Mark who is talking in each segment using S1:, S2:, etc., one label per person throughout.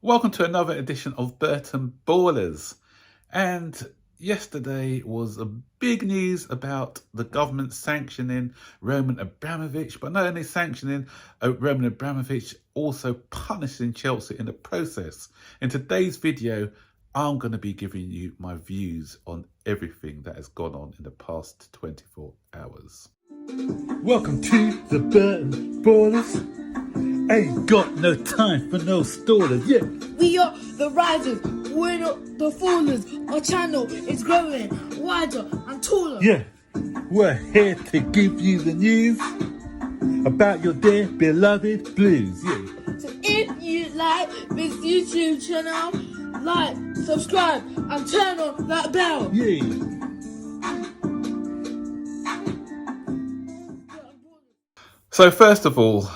S1: Welcome to another edition of Burton Ballers. And yesterday was a big news about the government sanctioning Roman Abramovich, but not only sanctioning Roman Abramovich, also punishing Chelsea in the process. In today's video, I'm going to be giving you my views on everything that has gone on in the past 24 hours.
S2: Welcome to the Burton Ballers. Ain't got no time for no stallers, yeah.
S3: We are the risers, we're not the fallers. Our channel is growing wider and taller.
S2: Yeah, we're here to give you the news about your dear beloved Blues, yeah.
S3: So if you like this YouTube channel, like, subscribe and turn on that bell.
S2: Yeah.
S1: So first of all,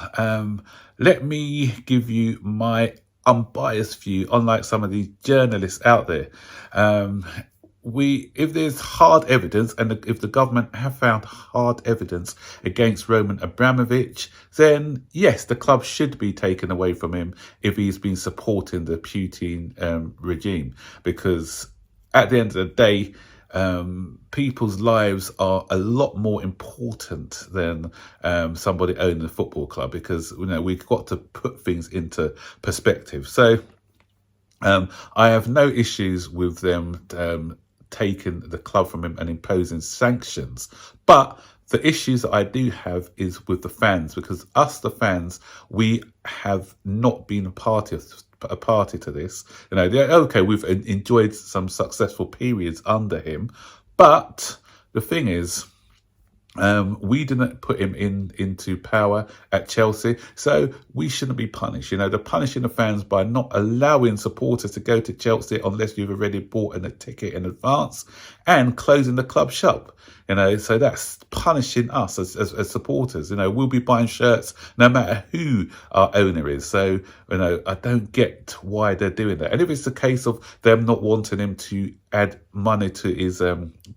S1: let me give you my unbiased view, unlike some of these journalists out there. If there's hard evidence, and if the government have found hard evidence against Roman Abramovich, then yes, the club should be taken away from him if he's been supporting the Putin regime, because at the end of the day, people's lives are a lot more important than somebody owning a football club, because we've got to put things into perspective. So I have no issues with them taking the club from him and imposing sanctions, but the issues that I do have is with the fans, because us, the fans, we have not been a party to this. Okay, we've enjoyed some successful periods under him, but the thing is, we didn't put him into power at Chelsea, so we shouldn't be punished. They're punishing the fans by not allowing supporters to go to Chelsea unless you've already bought a ticket in advance, and closing the club shop. So that's punishing us as supporters. We'll be buying shirts no matter who our owner is. So, I don't get why they're doing that. And if it's the case of them not wanting him to add money to his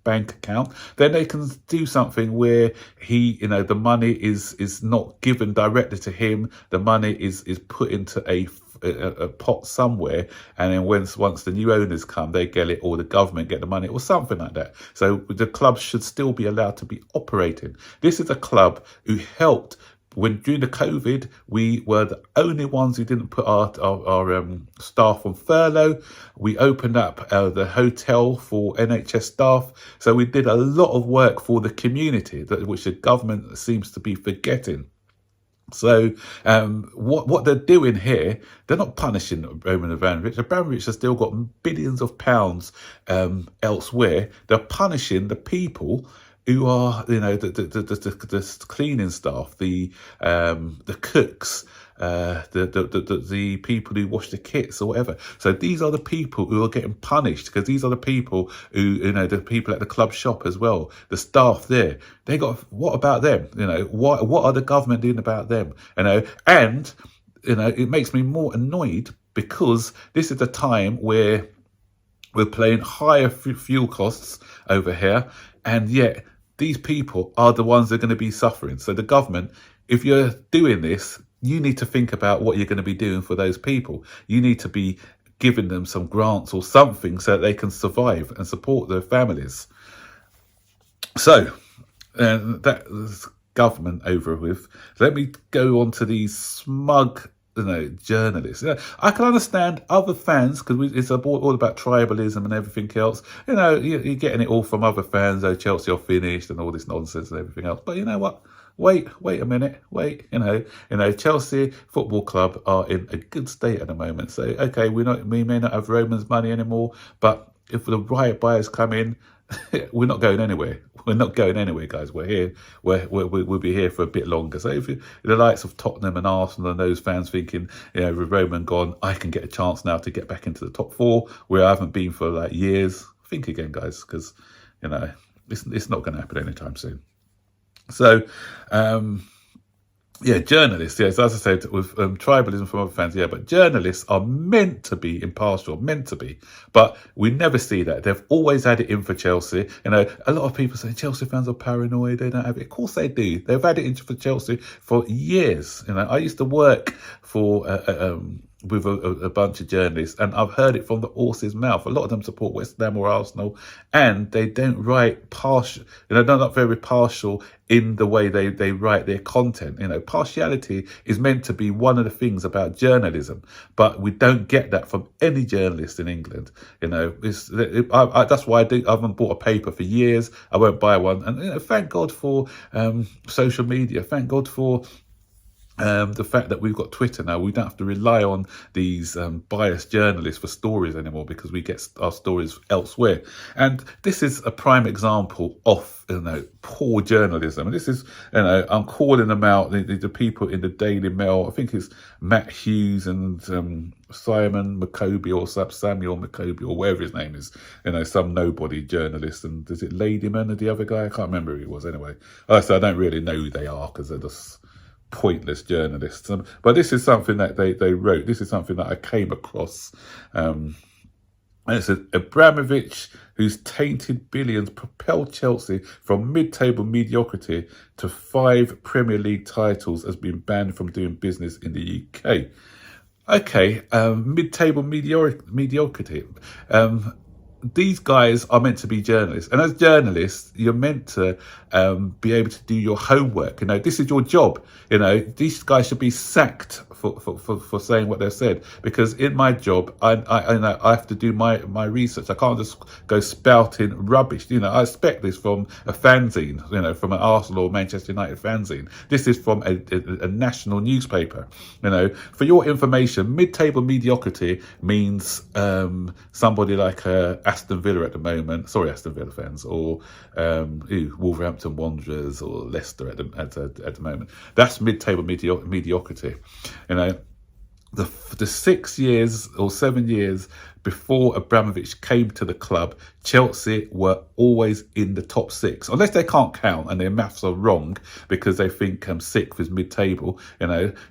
S1: bank account, then they can do something where the money is not given directly to him. The money is put into a pot somewhere, and then once the new owners come, they get it, or the government get the money, or something like that. So the club should still be allowed to be operating. This is a club who helped during the COVID. We were the only ones who didn't put our staff on furlough. We opened up the hotel for NHS staff. So we did a lot of work for the community, which the government seems to be forgetting. So what they're doing here, they're not punishing Roman Abramovich. Abramovich has still got billions of pounds elsewhere. They're punishing the people who are, the cleaning staff, the cooks, the people who wash the kits or whatever. So these are the people who are getting punished, because these are the people who, the people at the club shop as well, the staff there. What about them? What are the government doing about them? And it makes me more annoyed, because this is a time where we're paying higher fuel costs over here, and yet these people are the ones that are going to be suffering. So the government, if you're doing this, you need to think about what you're going to be doing for those people. You need to be giving them some grants or something so that they can survive and support their families. So that's government over with. Let me go on to these smug journalists. I can understand other fans, because it's all about tribalism and everything else. You're getting it all from other fans. Oh, Chelsea are finished and all this nonsense and everything else. But you know what? Wait a minute. Wait. Chelsea Football Club are in a good state at the moment. So okay, we may not have Roman's money anymore, but if the right buyers come in, we're not going anywhere. We're not going anywhere, guys. We're here. We'll be here for a bit longer. So if the likes of Tottenham and Arsenal and those fans thinking, with Roman gone, I can get a chance now to get back into the top four, where I haven't been for like years, think again, guys, because it's not going to happen anytime soon. So journalists, yes, as I said, with tribalism from other fans, but journalists are meant to be impartial, but we never see that. They've always had it in for Chelsea. A lot of people say Chelsea fans are paranoid, they don't have it. Of course they do. They've had it in for Chelsea for years. I used to work for with a bunch of journalists, and I've heard it from the horse's mouth. A lot of them support West Ham or Arsenal, and they don't write partial. They're not very partial in the way they write their content. Partiality is meant to be one of the things about journalism, but we don't get that from any journalist in England. That's why I haven't bought a paper for years. I won't buy one, and thank God for social media. Thank God for the fact that we've got Twitter now. We don't have to rely on these biased journalists for stories anymore, because we get our stories elsewhere. And this is a prime example of poor journalism. And this is, I'm calling them out, the people in the Daily Mail. I think it's Matt Hughes and Simon McCoby, or Samuel McCoby, or whatever his name is, some nobody journalist. And is it Ladyman or the other guy? I can't remember who he was anyway. So I don't really know who they are, because they're just pointless journalists. But this is something that they wrote. This is something that I came across. And it says, Abramovic, whose tainted billions propelled Chelsea from mid-table mediocrity to 5 Premier League titles, has been banned from doing business in the UK. Okay, mid-table mediocrity. These guys are meant to be journalists, and as journalists, you're meant to be able to do your homework. This is your job. These guys should be sacked for saying what they've said, because in my job, I have to do my research. I can't just go spouting rubbish. I expect this from a fanzine, from an Arsenal or Manchester United fanzine. This is from a national newspaper. For your information, mid-table mediocrity means somebody like Aston Villa at the moment. Sorry, Aston Villa fans, or Wolverhampton Wanderers, or Leicester at the moment. That's mid-table mediocrity. The 6 years or 7 years before Abramovich came to the club, Chelsea were always in the top 6, unless they can't count and their maths are wrong, because they think 6th is mid-table.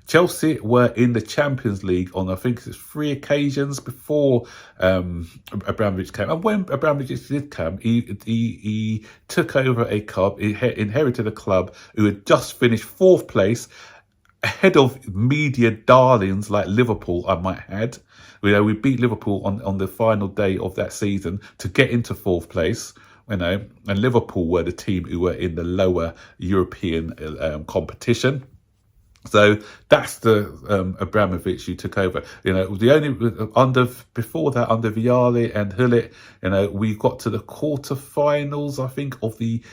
S1: Chelsea were in the Champions League on, I think it's 3 occasions before Abramovich came. And when Abramovich did come, he took over a club, he inherited a club who had just finished 4th place, ahead of media darlings like Liverpool, I might add. We beat Liverpool on the final day of that season to get into 4th place. And Liverpool were the team who were in the lower European competition. So that's the Abramovich who took over. The only before that, under Vialli and Gullit, we got to the quarterfinals, I think, of the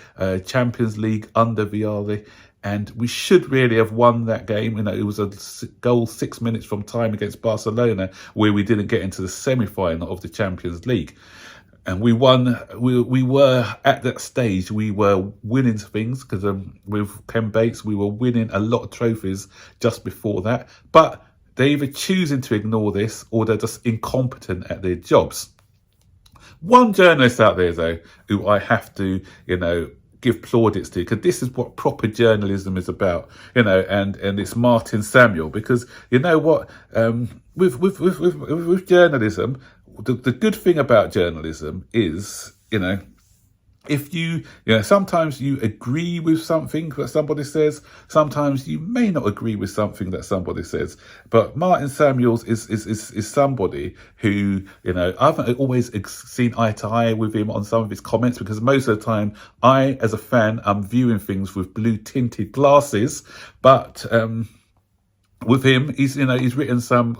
S1: Champions League under Vialli. And we should really have won that game. It was a goal 6 minutes from time against Barcelona, where we didn't get into the semi-final of the Champions League. And we won. We were at that stage. We were winning things, because with Ken Bates, we were winning a lot of trophies just before that. But they're either choosing to ignore this, or they're just incompetent at their jobs. One journalist out there, though, who I have to, give plaudits to, because this is what proper journalism is about, and it's Martin Samuel. Because with journalism, the good thing about journalism is, if sometimes you agree with something that somebody says, sometimes you may not agree with something that somebody says. But Martin Samuels is somebody who, I haven't always seen eye to eye with him on some of his comments, because most of the time I, as a fan, I'm viewing things with blue tinted glasses. But with him, he's written some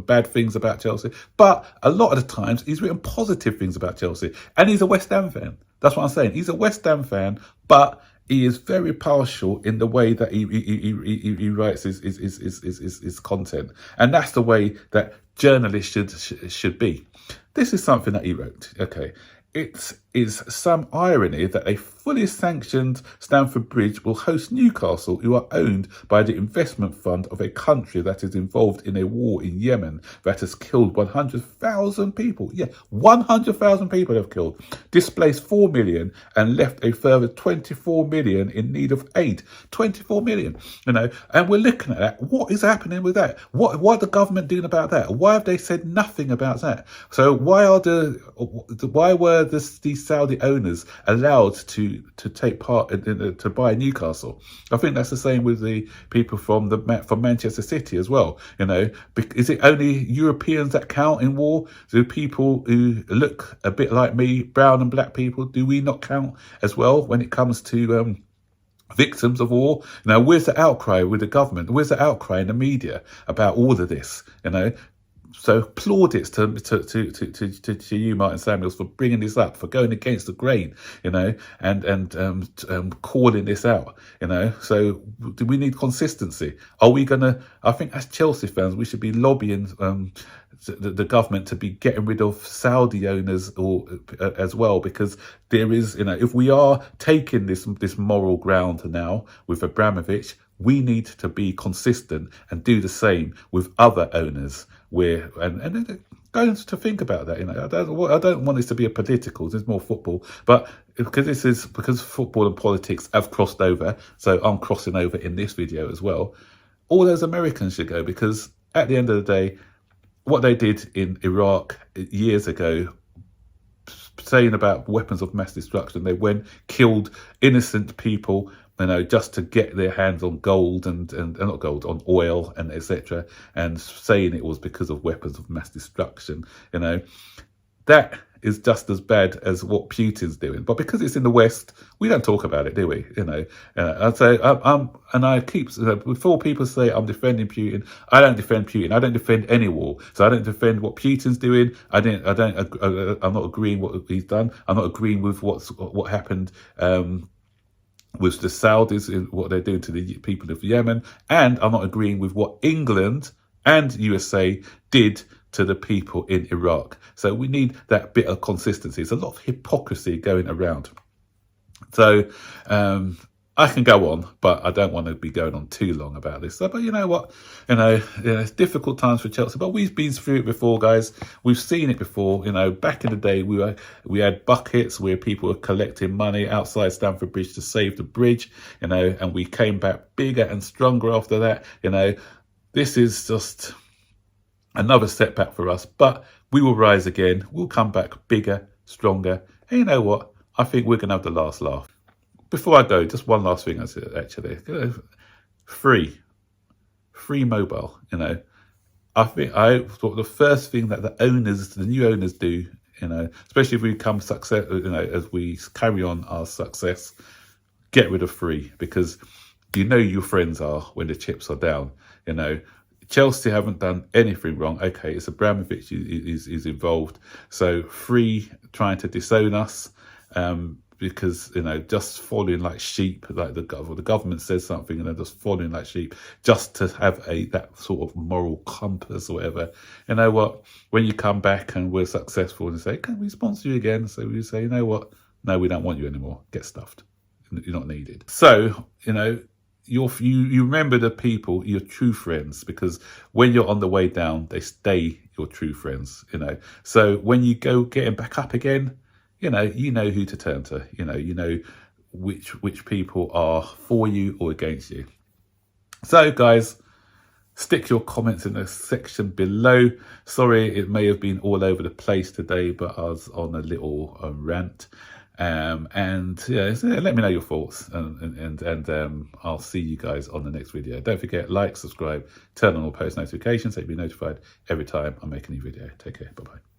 S1: bad things about Chelsea, but a lot of the times he's written positive things about Chelsea, and he's a West Ham fan. That's what I'm saying. He's a West Ham fan, but he is very partial in the way that he writes his content, and that's the way that journalists should be. This is something that he wrote. Okay. It is some irony that a fully sanctioned Stamford Bridge will host Newcastle, who are owned by the investment fund of a country that is involved in a war in Yemen that has killed 100,000 people. Yeah, 100,000 people have killed, displaced 4 million, and left a further 24 million in need of aid. 24 million, and we're looking at that. What is happening with that? What are the government doing about that? Why have they said nothing about that? So why were these these Saudi owners allowed to take part to buy Newcastle? I think that's the same with the people from Manchester City as well. You know, is it only Europeans that count in war? Do people who look a bit like me, brown and black people, do we not count as well when it comes to victims of war? Now, where's the outcry with the government? Where's the outcry in the media about all of this? You know, so plaudits to you, Martin Samuels, for bringing this up, for going against the grain, you know, and calling this out, you know. So do we need consistency? Are we gonna? I think as Chelsea fans, we should be lobbying the government to be getting rid of Saudi owners as well, because there is, you know, if we are taking this moral ground now with Abramovic, we need to be consistent and do the same with other owners. And going to think about that, you know, I don't want this to be a political. There's more football, but because football and politics have crossed over, so I'm crossing over in this video as well. All those Americans should go, because at the end of the day, what they did in Iraq years ago, saying about weapons of mass destruction, they went, killed innocent people, you know, just to get their hands on gold and not gold, on oil and etc., and saying it was because of weapons of mass destruction. You know, that is just as bad as what Putin's doing. But because it's in the West, we don't talk about it, do we? You know, I'd say and I keep, before people say I'm defending Putin, I don't defend Putin. I don't defend any war. So I don't defend what Putin's doing. I'm not agreeing what he's done. I'm not agreeing with what happened with the Saudis, in what they're doing to the people of Yemen, and I'm not agreeing with what England and USA did to the people in Iraq. So we need that bit of consistency. There's a lot of hypocrisy going around. So I can go on, but I don't want to be going on too long about this. So, but you know what? You know, it's difficult times for Chelsea, but we've been through it before, guys. We've seen it before. You know, back in the day, we had buckets where people were collecting money outside Stamford Bridge to save the bridge, you know, and we came back bigger and stronger after that. You know, this is just another setback for us, but we will rise again. We'll come back bigger, stronger. And you know what? I think we're going to have the last laugh. Before I go, just one last thing, actually. You know, free mobile, you know. I thought the first thing that the new owners do, you know, especially if we become success, you know, as we carry on our success, get rid of free, because you know your friends are when the chips are down, you know. Chelsea haven't done anything wrong. Okay, it's Abramovic is involved. So free trying to disown us, because, you know, just following like sheep, like the government says something and they're just following like sheep just to have that sort of moral compass or whatever. You know what? When you come back and we're successful and say, can we sponsor you again? So we say, you know what? No, we don't want you anymore. Get stuffed. You're not needed. So, you know, you remember the people, your true friends, because when you're on the way down, they stay your true friends, you know. So when you go getting back up again, you know who to turn to. You know which people are for you or against you. So, guys, stick your comments in the section below. Sorry, it may have been all over the place today, but I was on a little rant. And yeah, so let me know your thoughts, and I'll see you guys on the next video. Don't forget, like, subscribe, turn on all post notifications so you'll be notified every time I make a new video. Take care. Bye bye.